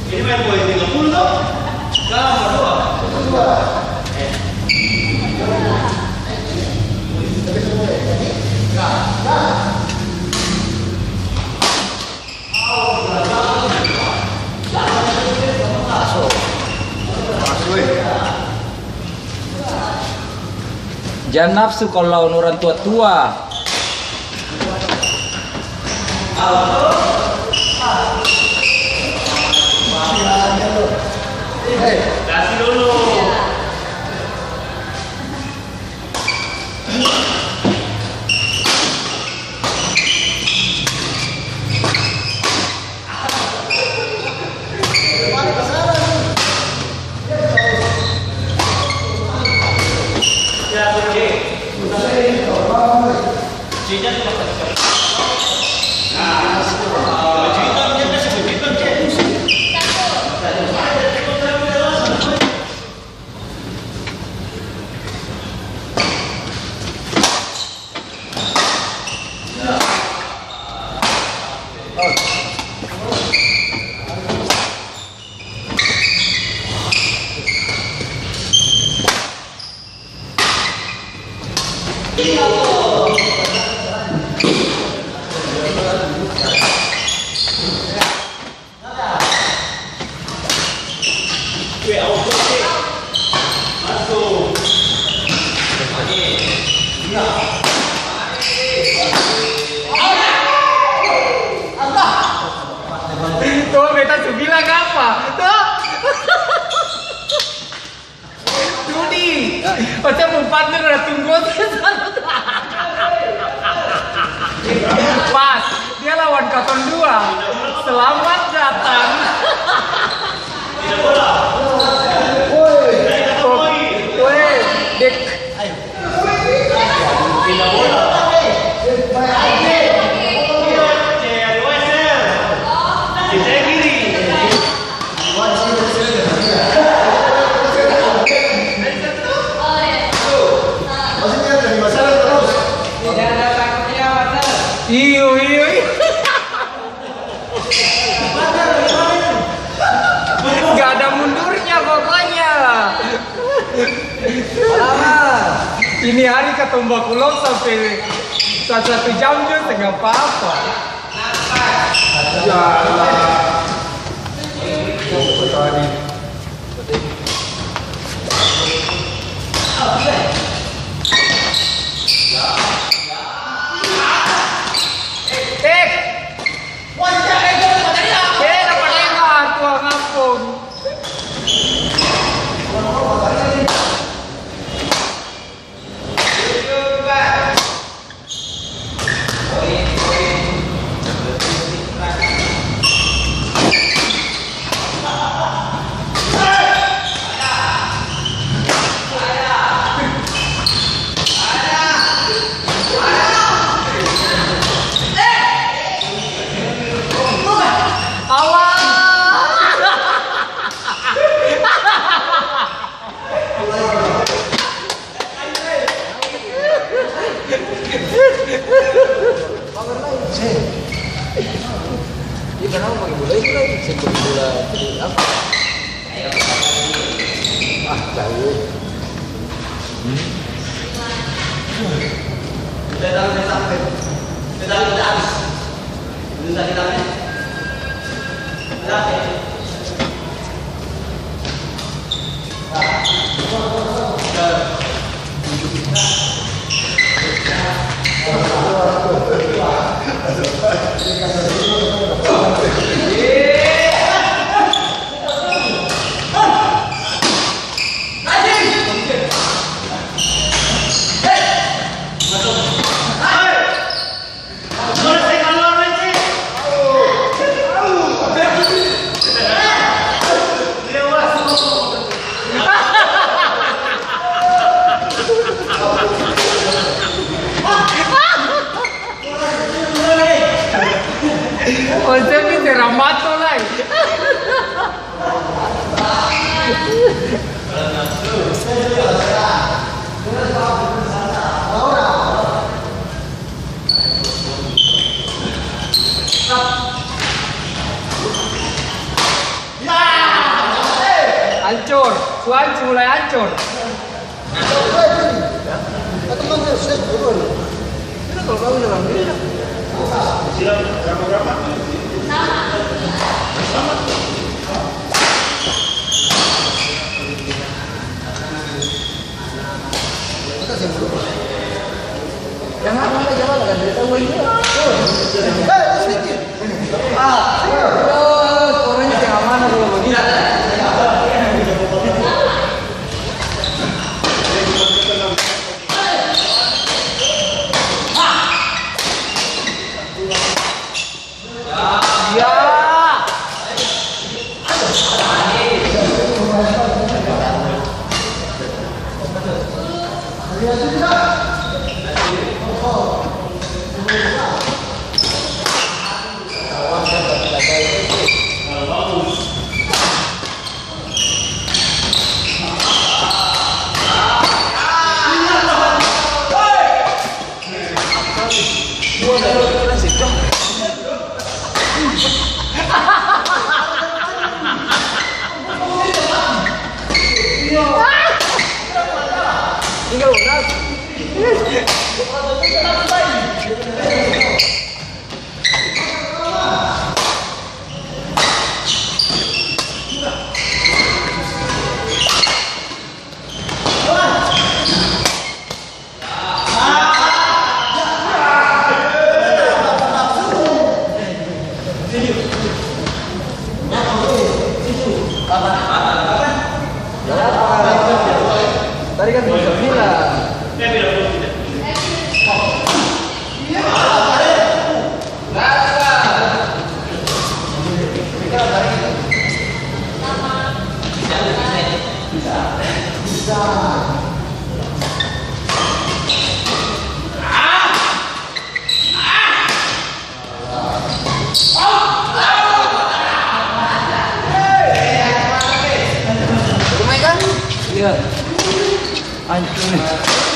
Ini main poin 30 tuh. Kalah 2. Jangan nafsu kalau lawan orang tua-tua. Kasih dulu. Tuh beta bilang apa? Tuh. Rudi, macam mau partner udah tunggu pas dia lawan Katon 2. Selamat datang. Tidak bola. Woi, dek. Tidak bola. Iyo. Gak ada mundurnya pokoknya. Ini hari ketomba kulon sampai 1 jam juga nggak apa-apa. Dia kenapa pakai bola itu lagi? Sebelum bola jadi apa? Jauh. Sudah sampai. Sudah habis. Sudah kita konsepnya teramato lagi. Hancur. Suanci mulai hancur. Ini kalau kamu dalam ini. Siap, berapa? Jangan kan dari tahu ini. Orangnya jangan mana kalau begini. Tinggal udah. Tadi kan bisa bilang. Iya. Hancur nih.